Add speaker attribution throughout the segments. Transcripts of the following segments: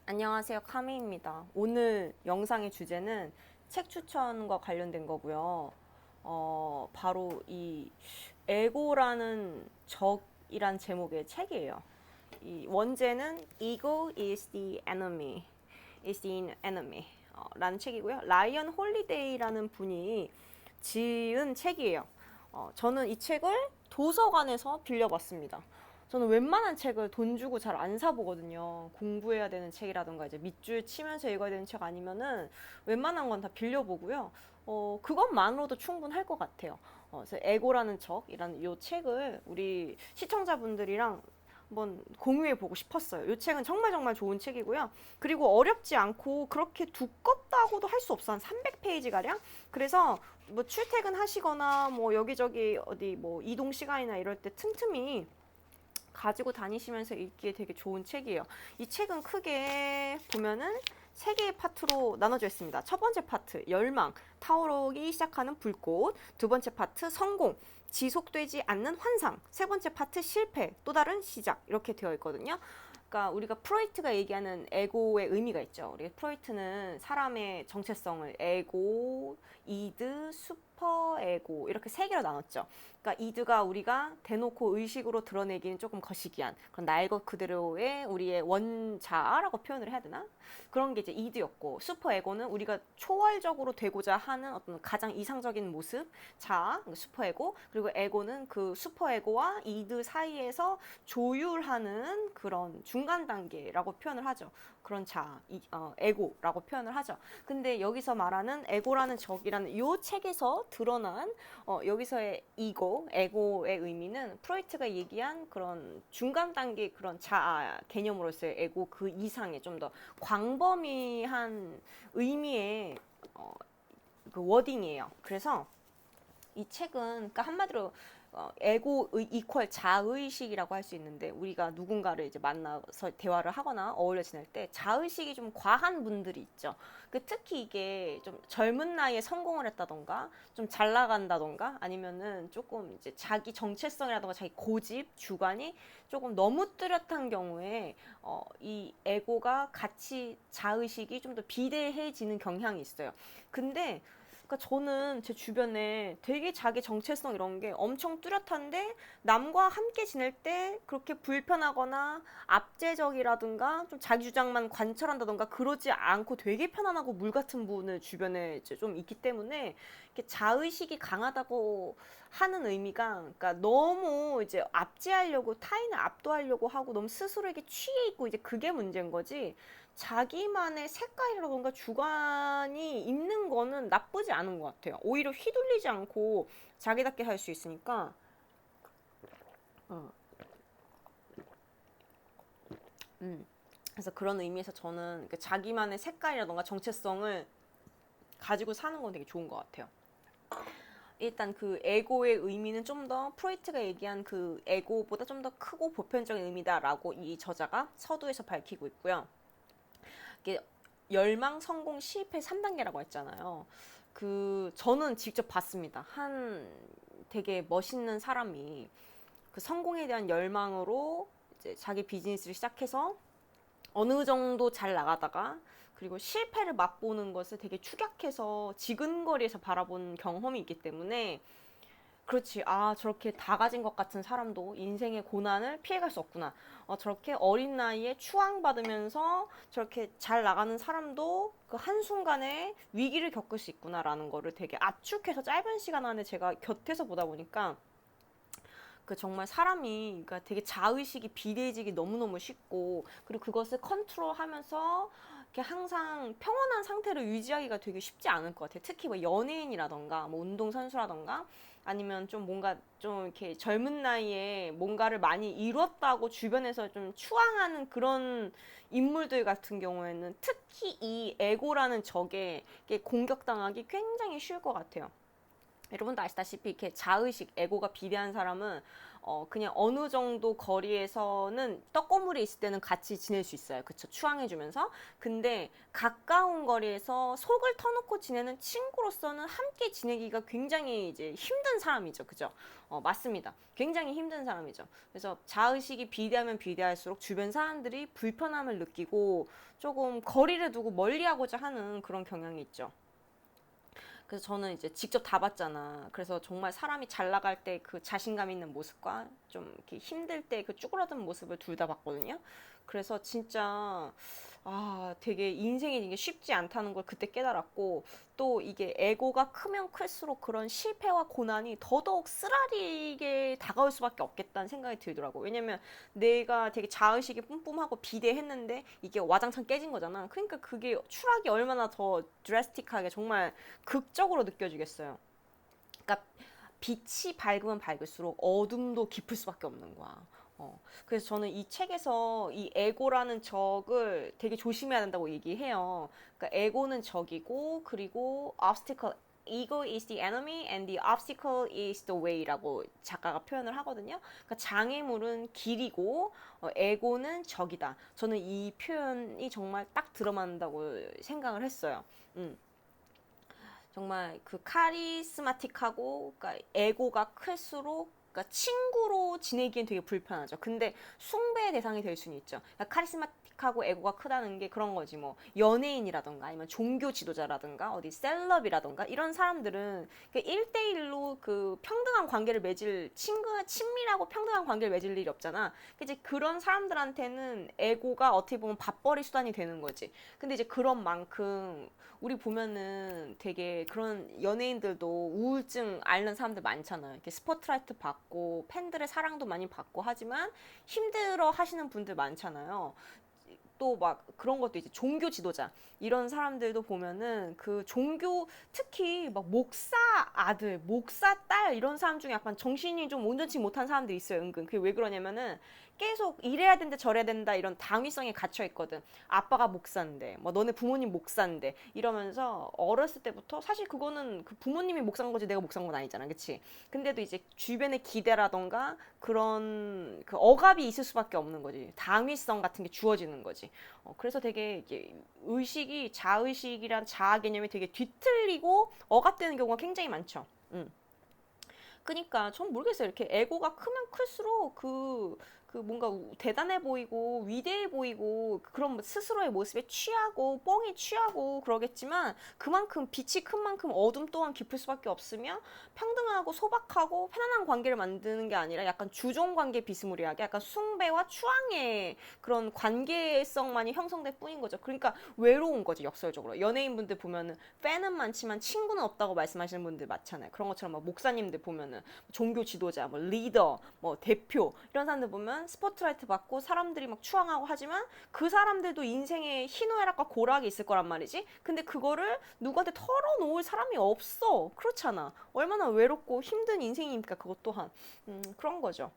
Speaker 1: 안녕하세요, 카미입니다. 오늘 영상의 주제는 책 추천과 관련된 거고요. 바로 이 에고라는 적이란 제목의 책이에요. 이 원제는 Ego is the enemy, is the enemy 라는 책이고요. 라이언 홀리데이라는 분이 지은 책이에요. 저는 이 책을 도서관에서 빌려봤습니다. 저는 웬만한 책을 돈 주고 잘 안 사보거든요. 공부해야 되는 책이라던가 이제 밑줄 치면서 읽어야 되는 책 아니면은 웬만한 건 다 빌려보고요. 그것만으로도 충분할 것 같아요. 그래서 에고라는 적이라는 이 책을 우리 시청자분들이랑 한번 공유해 보고 싶었어요. 이 책은 정말 정말 좋은 책이고요. 그리고 어렵지 않고 그렇게 두껍다고도 할 수 없어. 한 300페이지 가량. 그래서 뭐 출퇴근 하시거나 뭐 여기저기 어디 뭐 이동 시간이나 이럴 때 틈틈이 가지고 다니시면서 읽기에 되게 좋은 책이에요. 이 책은 크게 보면은 세 개의 파트로 나눠져 있습니다. 첫 번째 파트, 열망, 타오르기 시작하는 불꽃. 두 번째 파트, 성공, 지속되지 않는 환상. 세 번째 파트, 실패, 또 다른 시작. 이렇게 되어 있거든요. 그러니까 우리가 프로이트가 얘기하는 에고의 의미가 있죠. 우리 프로이트는 사람의 정체성을 에고, 이드, 슈퍼 에고 이렇게 세 개로 나눴죠. 그러니까 이드가 우리가 대놓고 의식으로 드러내기는 조금 거시기한 그런 날 것 그대로의 우리의 원자라고 표현을 해야 되나? 그런 게 이제 이드였고, 슈퍼 에고는 우리가 초월적으로 되고자 하는 어떤 가장 이상적인 모습, 자, 슈퍼 에고. 그리고 에고는 그 슈퍼 에고와 이드 사이에서 조율하는 그런 중간 단계라고 표현을 하죠. 그런 자, 에고라고 표현을 하죠. 근데 여기서 말하는 에고라는 적이라는 이 책에서 드러난 여기서의 이고, 에고의 의미는 프로이트가 얘기한 그런 중간 단계 그런 자아 개념으로서의 에고 그 이상의 좀 더 광범위한 의미의 그 워딩이에요. 그래서 이 책은 그러니까 한마디로 에고 이퀄 자의식이라고 할 수 있는데, 우리가 누군가를 이제 만나서 대화를 하거나 어울려 지낼 때 자의식이 좀 과한 분들이 있죠. 특히 이게 좀 젊은 나이에 성공을 했다던가 좀 잘 나간다던가 아니면은 조금 이제 자기 정체성이라던가 자기 고집 주관이 조금 너무 뚜렷한 경우에 이 에고가 같이 자의식이 좀 더 비대해지는 경향이 있어요. 근데 그러니까 저는 제 주변에 되게 자기 정체성 이런 게 엄청 뚜렷한데 남과 함께 지낼 때 그렇게 불편하거나 압제적이라든가 좀 자기 주장만 관철한다던가 그러지 않고 되게 편안하고 물 같은 분을 주변에 이제 좀 있기 때문에 이렇게 자의식이 강하다고 하는 의미가, 그러니까 너무 이제 압제하려고 타인을 압도하려고 하고 너무 스스로에게 취해 있고 이제 그게 문제인 거지, 자기만의 색깔이라던가 주관이 있는 거는 나쁘지 않은 것 같아요. 오히려 휘둘리지 않고 자기답게 할 수 있으니까. 어, 그래서 그런 의미에서 저는 자기만의 색깔이라던가 정체성을 가지고 사는 건 되게 좋은 것 같아요. 일단 그 에고의 의미는 좀 더 프로이트가 얘기한 그 에고보다 좀 더 크고 보편적인 의미다라고 이 저자가 서두에서 밝히고 있고요. 이게 열망, 성공, 실패 3단계라고 했잖아요. 저는 직접 봤습니다. 한 되게 멋있는 사람이 그 성공에 대한 열망으로 이제 자기 비즈니스를 시작해서 어느 정도 잘 나가다가 그리고 실패를 맛보는 것을 되게 축약해서 지근거리에서 바라본 경험이 있기 때문에, 그렇지. 아, 저렇게 다 가진 것 같은 사람도 인생의 고난을 피해갈 수 없구나. 저렇게 어린 나이에 추앙받으면서 저렇게 잘 나가는 사람도 그 한순간에 위기를 겪을 수 있구나라는 거를 되게 압축해서 짧은 시간 안에 제가 곁에서 보다 보니까 정말 사람이 그러니까 되게 자의식이 비대해지기 너무너무 쉽고, 그리고 그것을 컨트롤하면서 이렇게 항상 평온한 상태를 유지하기가 되게 쉽지 않을 것 같아요. 특히 뭐 연예인이라던가 뭐 운동선수라던가 아니면 좀 뭔가 좀 이렇게 젊은 나이에 뭔가를 많이 이뤘다고 주변에서 좀 추앙하는 그런 인물들 같은 경우에는 특히 이 에고라는 적에 공격당하기 굉장히 쉬울 것 같아요. 여러분도 아시다시피 이렇게 자의식, 에고가 비대한 사람은 그냥 어느 정도 거리에서는 떡고물이 있을 때는 같이 지낼 수 있어요. 그쵸? 추앙해주면서. 근데 가까운 거리에서 속을 터놓고 지내는 친구로서는 함께 지내기가 굉장히 이제 힘든 사람이죠. 그죠? 맞습니다. 굉장히 힘든 사람이죠. 그래서 자의식이 비대하면 비대할수록 주변 사람들이 불편함을 느끼고 조금 거리를 두고 멀리하고자 하는 그런 경향이 있죠. 그래서 저는 이제 직접 다 봤잖아. 그래서 정말 사람이 잘 나갈 때 그 자신감 있는 모습과 좀 이렇게 힘들 때 그 쭈그러든 모습을 둘 다 봤거든요. 그래서 진짜 되게 인생이 이게 쉽지 않다는 걸 그때 깨달았고, 또 이게 에고가 크면 클수록 그런 실패와 고난이 더더욱 쓰라리게 다가올 수밖에 없겠다는 생각이 들더라고. 왜냐면 내가 되게 자의식이 뿜뿜하고 비대했는데 이게 와장창 깨진 거잖아. 그러니까 그게 추락이 얼마나 더 드래스틱하게 정말 극적으로 느껴지겠어요. 그러니까 빛이 밝으면 밝을수록 어둠도 깊을 수밖에 없는 거야. 그래서 저는 이 책에서 이 에고라는 적을 되게 조심해야 된다고 얘기해요. 그러니까 에고는 적이고, 그리고 obstacle, ego is the enemy and the obstacle is the way라고 작가가 표현을 하거든요. 그러니까 장애물은 길이고, 에고는 적이다. 저는 이 표현이 정말 딱 들어맞는다고 생각을 했어요. 음. 정말 그 카리스마틱하고, 그러니까 에고가 클수록, 그러니까 친구로 지내기엔 되게 불편하죠. 근데 숭배의 대상이 될 수는 있죠. 그러니까 카리스마틱하고 에고가 크다는 게 그런 거지. 뭐 연예인이라던가 아니면 종교 지도자라든가 어디 셀럽이라던가 이런 사람들은 그 1대1로 그 평등한 관계를 맺을, 친밀하고 평등한 관계를 맺을 일이 없잖아. 이제 그런 사람들한테는 에고가 어떻게 보면 밥벌이 수단이 되는 거지. 근데 이제 그런 만큼 우리 보면은 되게 그런 연예인들도 우울증 앓는 사람들 많잖아요. 이렇게 스포트라이트 받고 팬들의 사랑도 많이 받고 하지만 힘들어 하시는 분들 많잖아요. 또 막 그런 것도 이제 종교 지도자 이런 사람들도 보면은 그 종교, 특히 막 목사 아들, 목사 딸 이런 사람 중에 약간 정신이 좀 온전치 못한 사람들이 있어요. 은근 그게 왜 그러냐면은 계속 이래야 된다 저래야 된다 이런 당위성에 갇혀 있거든. 아빠가 목사인데 뭐 너네 부모님 목사인데 이러면서 어렸을 때부터, 사실 그거는 그 부모님이 목사인 거지 내가 목사인 건 아니잖아, 그치? 근데도 이제 주변의 기대라던가 그런 그 억압이 있을 수밖에 없는 거지. 당위성 같은 게 주어지는 거지. 그래서 되게 이게 의식이, 자의식이란 자아 개념이 되게 뒤틀리고 억압되는 경우가 굉장히 많죠. 그니까 전 모르겠어요. 이렇게 에고가 크면 클수록 그 뭔가 대단해 보이고 위대해 보이고 그런 스스로의 모습에 취하고 뻥이 취하고 그러겠지만, 그만큼 빛이 큰 만큼 어둠 또한 깊을 수밖에 없으며, 평등하고 소박하고 편안한 관계를 만드는 게 아니라 약간 주종 관계 비스무리하게 약간 숭배와 추앙의 그런 관계성만이 형성될 뿐인 거죠. 그러니까 외로운 거지, 역설적으로. 연예인분들 보면은 팬은 많지만 친구는 없다고 말씀하시는 분들 많잖아요. 그런 것처럼 막 목사님들 보면은 종교 지도자, 뭐 리더, 뭐 대표 이런 사람들 보면 스포트라이트 받고 사람들이 막 추앙하고 하지만 그 사람들도 인생에 희노애락과 고락이 있을 거란 말이지. 근데 그거를 누구한테 털어놓을 사람이 없어. 그렇잖아. 얼마나 외롭고 힘든 인생입니까, 그것 또한. 그런 거죠.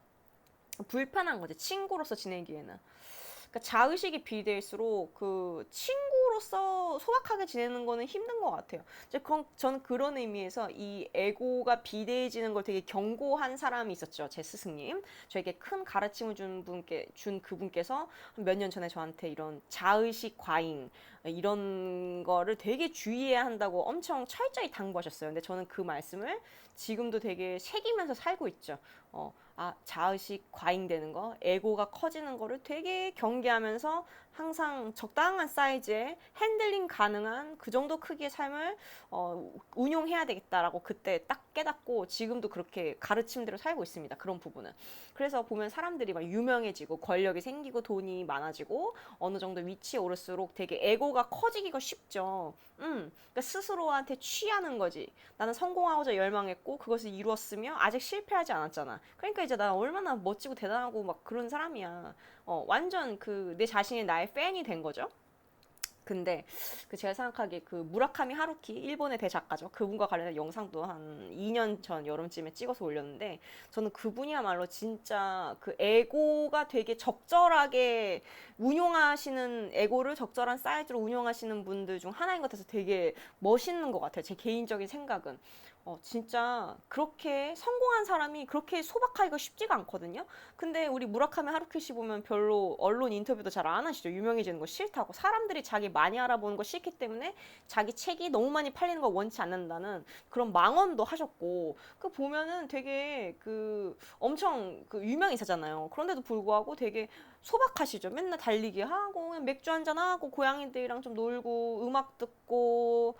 Speaker 1: 불편한 거지, 친구로서 지내기에는. 그러니까 자의식이 비대일수록 그 친구로서 소박하게 지내는 거는 힘든 것 같아요. 이제 저는 그런 의미에서 이 에고가 비대해지는 걸 되게 경고한 사람이 있었죠. 제 스승님. 저에게 큰 가르침을 준 그분께서 몇 년 전에 저한테 이런 자의식 과잉 이런 거를 되게 주의해야 한다고 엄청 철저히 당부하셨어요. 근데 저는 그 말씀을 지금도 되게 새기면서 살고 있죠. 자의식 과잉되는 거, 에고가 커지는 거를 되게 경계하면서 항상 적당한 사이즈의 핸들링 가능한 그 정도 크기의 삶을 운용해야 되겠다라고 그때 딱 깨닫고 지금도 그렇게 가르침대로 살고 있습니다. 그런 부분은. 그래서 보면 사람들이 막 유명해지고 권력이 생기고 돈이 많아지고 어느 정도 위치에 오를수록 되게 에고가 커지기가 쉽죠. 그러니까 스스로한테 취하는 거지. 나는 성공하고자 열망했고 그것을 이루었으며 아직 실패하지 않았잖아. 그러니까 이제 나 얼마나 멋지고 대단하고 막 그런 사람이야. 완전 그 내 자신이 나의 팬이 된 거죠. 근데 그 제가 생각하기에 그 무라카미 하루키, 일본의 대작가죠. 그분과 관련된 영상도 한 2년 전 여름쯤에 찍어서 올렸는데, 저는 그분이야말로 진짜 그 에고가 되게 적절하게 운용하시는, 에고를 적절한 사이즈로 운용하시는 분들 중 하나인 것 같아서 되게 멋있는 것 같아요. 제 개인적인 생각은. 진짜 그렇게 성공한 사람이 그렇게 소박하기가 쉽지가 않거든요. 근데 우리 무라카미 하루키 씨 보면 별로 언론 인터뷰도 잘 안 하시죠. 유명해지는 거 싫다고. 사람들이 자기 많이 알아보는 거 싫기 때문에 자기 책이 너무 많이 팔리는 거 원치 않는다는 그런 망언도 하셨고, 그 보면은 되게 그 엄청 그 유명인사잖아요. 그런데도 불구하고 되게 소박하시죠. 맨날 달리기 하고 그냥 맥주 한잔 하고 고양이들이랑 좀 놀고 음악 듣고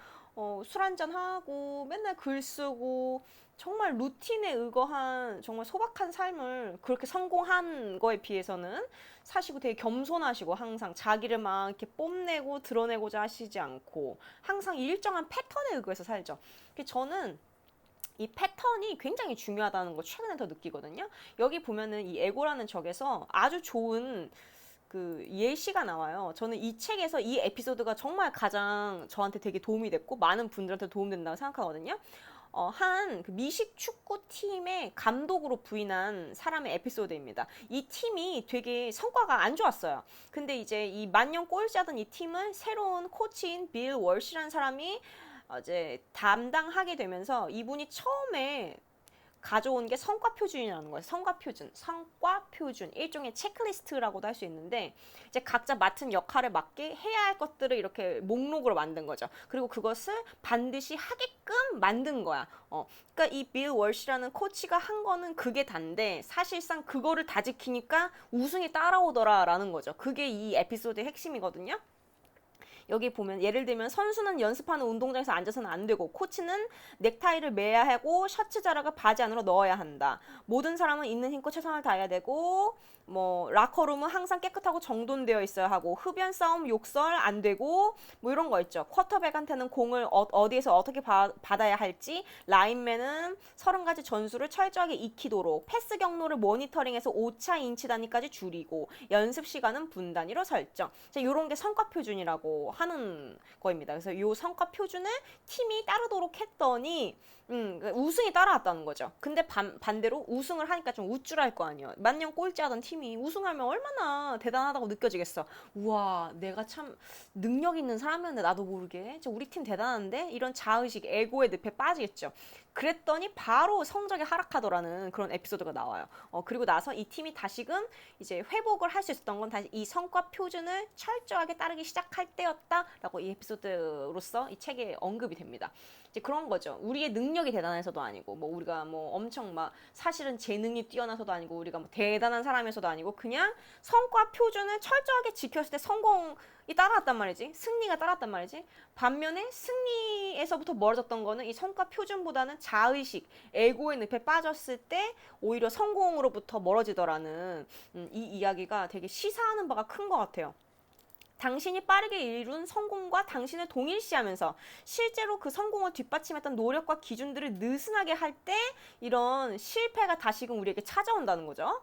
Speaker 1: 술 한잔 하고 맨날 글 쓰고 정말 루틴에 의거한 정말 소박한 삶을 그렇게 성공한 거에 비해서는 사시고 되게 겸손하시고 항상 자기를 막 이렇게 뽐내고 드러내고자 하시지 않고 항상 일정한 패턴에 의거해서 살죠. 저는 이 패턴이 굉장히 중요하다는 걸 최근에 더 느끼거든요. 여기 보면은 이 에고라는 적에서 아주 좋은 그 예시가 나와요. 저는 이 책에서 이 에피소드가 정말 가장 저한테 되게 도움이 됐고 많은 분들한테 도움된다고 생각하거든요. 한그 미식 축구 팀의 감독으로 부임한 사람의 에피소드입니다. 이 팀이 되게 성과가 안 좋았어요. 근데 이제 이 만년 꼴찌하던 이 팀을 새로운 코치인 빌 월시라는 사람이 이제 담당하게 되면서 이분이 처음에 가져온 게 성과 표준이라는 거예요. 성과 표준, 성과 표준, 일종의 체크리스트라고도 할 수 있는데 이제 각자 맡은 역할에 맞게 해야 할 것들을 이렇게 목록으로 만든 거죠. 그리고 그것을 반드시 하게끔 만든 거야. 그러니까 이 빌 월시라는 코치가 한 거는 그게 단데 사실상 그거를 다 지키니까 우승이 따라오더라라는 거죠. 그게 이 에피소드의 핵심이거든요. 여기 보면 예를 들면 선수는 연습하는 운동장에서 앉아서는 안 되고 코치는 넥타이를 매야 하고 셔츠 자락을 바지 안으로 넣어야 한다. 모든 사람은 있는 힘껏 최선을 다해야 되고 뭐 라커룸은 항상 깨끗하고 정돈되어 있어야 하고 흡연 싸움 욕설 안 되고 뭐 이런 거 있죠. 쿼터백한테는 공을 어디에서 어떻게 받아야 할지 라인맨은 30가지 전술을 철저하게 익히도록 패스 경로를 모니터링해서 오차 인치 단위까지 줄이고 연습 시간은 분 단위로 설정. 이런 게 성과 표준이라고 하는 거입니다. 그래서 이 성과 표준을 팀이 따르도록 했더니 우승이 따라왔다는 거죠. 근데 반대로 우승을 하니까 좀 우쭐할 거 아니에요. 만년 꼴찌하던 팀이 우승하면 얼마나 대단하다고 느껴지겠어. 우와, 내가 참 능력 있는 사람이었는데 나도 모르게 우리 팀 대단한데 이런 자의식, 에고의 늪에 빠지겠죠. 그랬더니 바로 성적이 하락하더라는 그런 에피소드가 나와요. 그리고 나서 이 팀이 다시금 이제 회복을 할 수 있었던 건 다시 이 성과 표준을 철저하게 따르기 시작할 때였다라고 이 에피소드로서 이 책에 언급이 됩니다. 이제 그런 거죠. 우리의 능력이 대단해서도 아니고, 뭐 우리가 뭐 엄청 막 사실은 재능이 뛰어나서도 아니고, 우리가 뭐 대단한 사람에서도 아니고, 그냥 성과 표준을 철저하게 지켰을 때 성공이 따라왔단 말이지. 승리가 따라왔단 말이지. 반면에 승리에서부터 멀어졌던 거는 이 성과 표준보다는 자의식, 에고의 늪에 빠졌을 때 오히려 성공으로부터 멀어지더라는 이 이야기가 되게 시사하는 바가 큰 것 같아요. 당신이 빠르게 이룬 성공과 당신을 동일시하면서 실제로 그 성공을 뒷받침했던 노력과 기준들을 느슨하게 할 때 이런 실패가 다시금 우리에게 찾아온다는 거죠.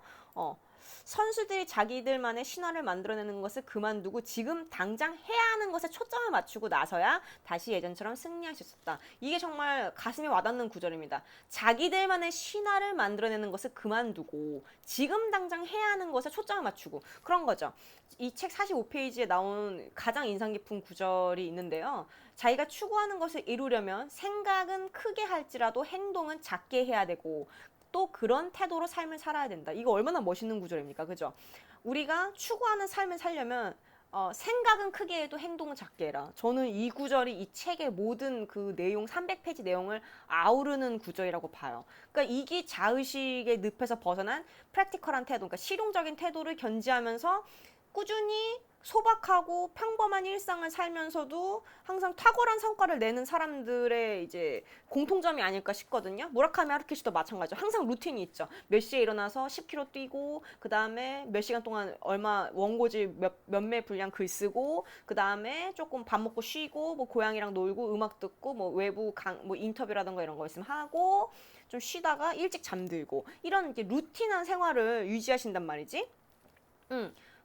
Speaker 1: 선수들이 자기들만의 신화를 만들어내는 것을 그만두고 지금 당장 해야 하는 것에 초점을 맞추고 나서야 다시 예전처럼 승리할 수 있었다. 이게 정말 가슴에 와닿는 구절입니다. 자기들만의 신화를 만들어내는 것을 그만두고 지금 당장 해야 하는 것에 초점을 맞추고 그런 거죠. 이 책 45페이지에 나온 가장 인상 깊은 구절이 있는데요. 자기가 추구하는 것을 이루려면 생각은 크게 할지라도 행동은 작게 해야 되고 또 그런 태도로 삶을 살아야 된다. 이거 얼마나 멋있는 구절입니까? 그죠? 우리가 추구하는 삶을 살려면 생각은 크게 해도 행동은 작게 해라. 저는 이 구절이 이 책의 모든 그 내용 300페이지 내용을 아우르는 구절이라고 봐요. 그러니까 이게 자의식의 늪에서 벗어난 프랙티컬한 태도, 그러니까 실용적인 태도를 견지하면서 꾸준히 소박하고 평범한 일상을 살면서도 항상 탁월한 성과를 내는 사람들의 이제 공통점이 아닐까 싶거든요. 무라카미 하루키 씨도 마찬가지죠. 항상 루틴이 있죠. 몇 시에 일어나서 10km 뛰고 그 다음에 몇 시간 동안 얼마 원고지 몇매 분량 글 쓰고 그 다음에 조금 밥 먹고 쉬고 뭐 고양이랑 놀고 음악 듣고 뭐 외부 뭐 인터뷰라든가 이런 거 있으면 하고 좀 쉬다가 일찍 잠들고 이런 이제 루틴한 생활을 유지하신단 말이지.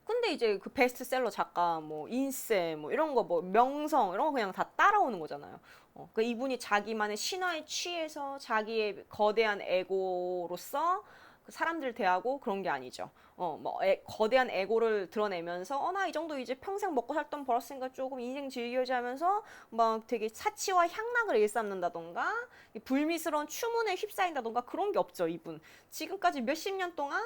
Speaker 1: 근데 이제 그 베스트셀러 작가 뭐 인세 뭐 이런 거 뭐 명성 이런 거 그냥 다 따라오는 거잖아요. 그 이분이 자기만의 신화에 취해서 자기의 거대한 에고로서 사람들 대하고 그런 게 아니죠. 거대한 에고를 드러내면서, 나 이 정도 이제 평생 먹고 살던 벌었으니까 조금 인생 즐겨야지 하면서, 막 되게 사치와 향락을 일삼는다던가, 불미스러운 추문에 휩싸인다던가, 그런 게 없죠, 이분. 지금까지 몇십 년 동안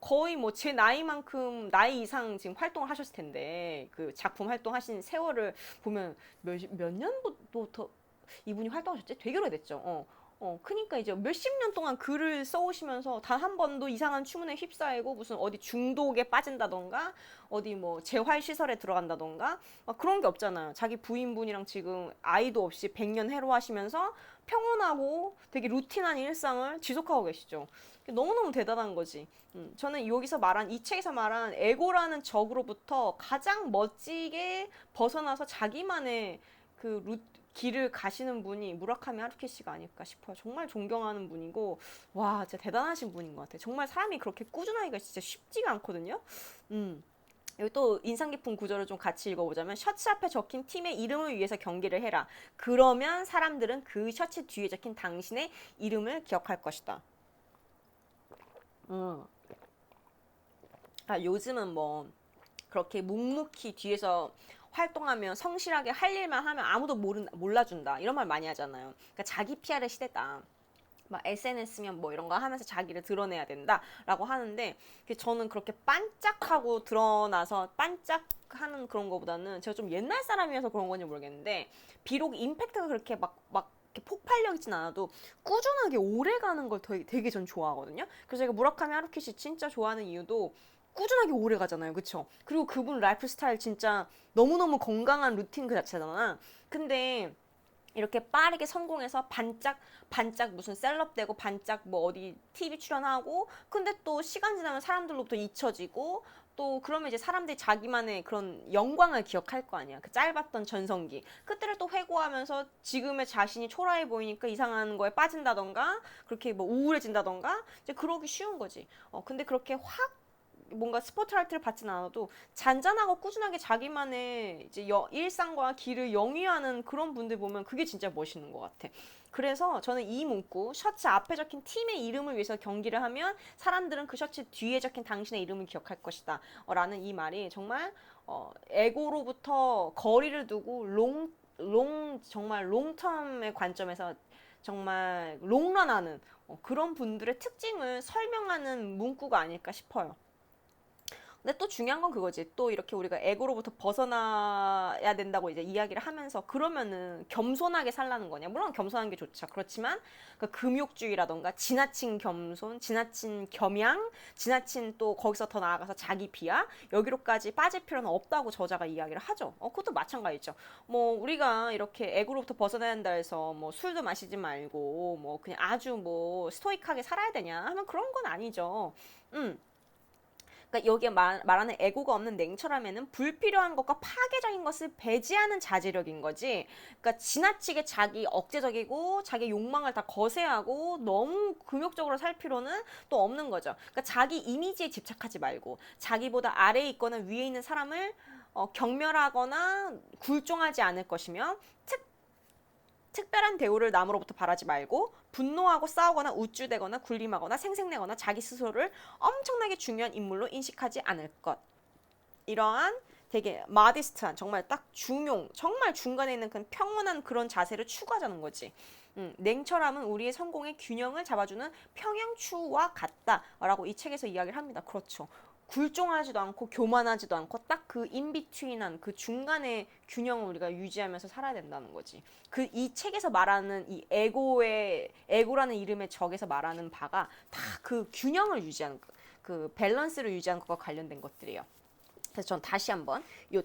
Speaker 1: 거의 뭐 제 나이만큼 나이 이상 지금 활동을 하셨을 텐데, 그 작품 활동하신 세월을 보면 몇 년부터 이분이 활동하셨지? 되게 오래됐죠. 그니까 이제 몇십 년 동안 글을 써오시면서 단 한 번도 이상한 추문에 휩싸이고 무슨 어디 중독에 빠진다던가 어디 뭐 재활시설에 들어간다던가 그런 게 없잖아요. 자기 부인분이랑 지금 아이도 없이 100년 해로하시면서 평온하고 되게 루틴한 일상을 지속하고 계시죠. 너무너무 대단한 거지. 저는 여기서 말한, 이 책에서 말한 에고라는 적으로부터 가장 멋지게 벗어나서 자기만의 그 길을 가시는 분이 무라카미 하루키 씨가 아닐까 싶어요. 정말 존경하는 분이고, 와, 진짜 대단하신 분인 것 같아요. 정말 사람이 그렇게 꾸준하기가 진짜 쉽지가 않거든요. 여기 또 인상 깊은 구절을 좀 같이 읽어보자면, 셔츠 앞에 적힌 팀의 이름을 위해서 경기를 해라. 그러면 사람들은 그 셔츠 뒤에 적힌 당신의 이름을 기억할 것이다. 요즘은 뭐 그렇게 묵묵히 뒤에서 활동하면 성실하게 할 일만 하면 아무도 몰라준다 이런 말 많이 하잖아요. 그러니까 자기 PR의 시대다. 막 SNS면 뭐 이런 거 하면서 자기를 드러내야 된다라고 하는데, 저는 그렇게 반짝하고 드러나서 반짝하는 그런 거보다는, 제가 좀 옛날 사람이어서 그런 건지 모르겠는데, 비록 임팩트가 그렇게 막 이렇게 폭발력 있진 않아도 꾸준하게 오래 가는 걸 되게 전 좋아하거든요. 그래서 제가 무라카미 하루키 씨 진짜 좋아하는 이유도 꾸준하게 오래 가잖아요. 그쵸? 그리고 그분 라이프 스타일 진짜 너무너무 건강한 루틴 그 자체잖아. 근데 이렇게 빠르게 성공해서 반짝 무슨 셀럽 되고 반짝 뭐 어디 TV 출연하고, 근데 또 시간 지나면 사람들로부터 잊혀지고, 또 그러면 이제 사람들이 자기만의 그런 영광을 기억할 거 아니야. 그 짧았던 전성기. 그때를 또 회고하면서 지금의 자신이 초라해 보이니까 이상한 거에 빠진다던가, 그렇게 뭐 우울해진다던가, 이제 그러기 쉬운 거지. 근데 그렇게 확 뭔가 스포트라이트를 받진 않아도 잔잔하고 꾸준하게 자기만의 이제 일상과 길을 영위하는 그런 분들 보면 그게 진짜 멋있는 것 같아. 그래서 저는 이 문구, 셔츠 앞에 적힌 팀의 이름을 위해서 경기를 하면 사람들은 그 셔츠 뒤에 적힌 당신의 이름을 기억할 것이다 라는 이 말이 정말 에고로부터 거리를 두고 정말 롱텀의 관점에서 정말 롱런하는 그런 분들의 특징을 설명하는 문구가 아닐까 싶어요. 근데 또 중요한 건 그거지. 또 이렇게 우리가 에고로부터 벗어나야 된다고 이제 이야기를 하면서, 그러면은 겸손하게 살라는 거냐? 물론 겸손한 게 좋죠. 그렇지만 그 금욕주의라던가 지나친 겸손, 지나친 겸양, 지나친 또 거기서 더 나아가서 자기 비하, 여기로까지 빠질 필요는 없다고 저자가 이야기를 하죠. 그것도 마찬가지죠. 뭐 우리가 이렇게 에고로부터 벗어나야 한다 해서 뭐 술도 마시지 말고 뭐 그냥 아주 뭐 스토이크하게 살아야 되냐 하면 그런 건 아니죠. 그러니까 여기에 말하는 에고가 없는 냉철함에는 불필요한 것과 파괴적인 것을 배제하는 자제력인 거지. 그러니까 지나치게 자기 억제적이고 자기 욕망을 다 거세하고 너무 금욕적으로 살 필요는 또 없는 거죠. 그러니까 자기 이미지에 집착하지 말고 자기보다 아래에 있거나 위에 있는 사람을 경멸하거나 굴종하지 않을 것이며, 특별한 대우를 남으로부터 바라지 말고 분노하고 싸우거나 우쭐대거나 군림하거나 생색내거나 자기 스스로를 엄청나게 중요한 인물로 인식하지 않을 것. 이러한 되게 마디스트한, 정말 딱 정말 중간에 있는 그 평온한 그런 자세를 추구하자는 거지. 냉철함은 우리의 성공의 균형을 잡아주는 평형추와 같다라고 이 책에서 이야기를 합니다. 그렇죠. 굴종하지도 않고 교만하지도 않고 딱 그 인비트윈한 그 중간의 균형을 우리가 유지하면서 살아야 된다는 거지. 그 이 책에서 말하는 이 에고라는 이름의 적에서 말하는 바가 다 그 균형을 유지하는 그 밸런스를 유지하는 것과 관련된 것들이에요. 그래서 전 다시 한번 요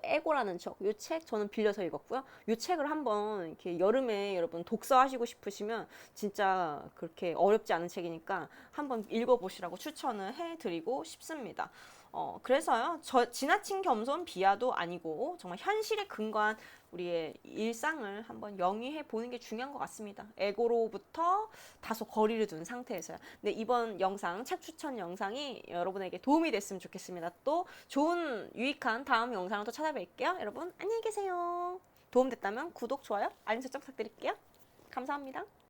Speaker 1: 에고라는 요 책 저는 빌려서 읽었고요. 요 책을 한번 이렇게 여름에 여러분 독서하시고 싶으시면 진짜 그렇게 어렵지 않은 책이니까 한번 읽어보시라고 추천을 해드리고 싶습니다. 그래서요, 지나친 겸손 비하도 아니고 정말 현실에 근거한 우리의 일상을 한번 영위해 보는 게 중요한 것 같습니다. 에고로부터 다소 거리를 둔 상태에서요. 네, 이번 영상, 책 추천 영상이 여러분에게 도움이 됐으면 좋겠습니다. 또 좋은, 유익한 다음 영상을 또 찾아뵐게요. 여러분, 안녕히 계세요. 도움됐다면 구독, 좋아요, 알림 설정 부탁드릴게요. 감사합니다.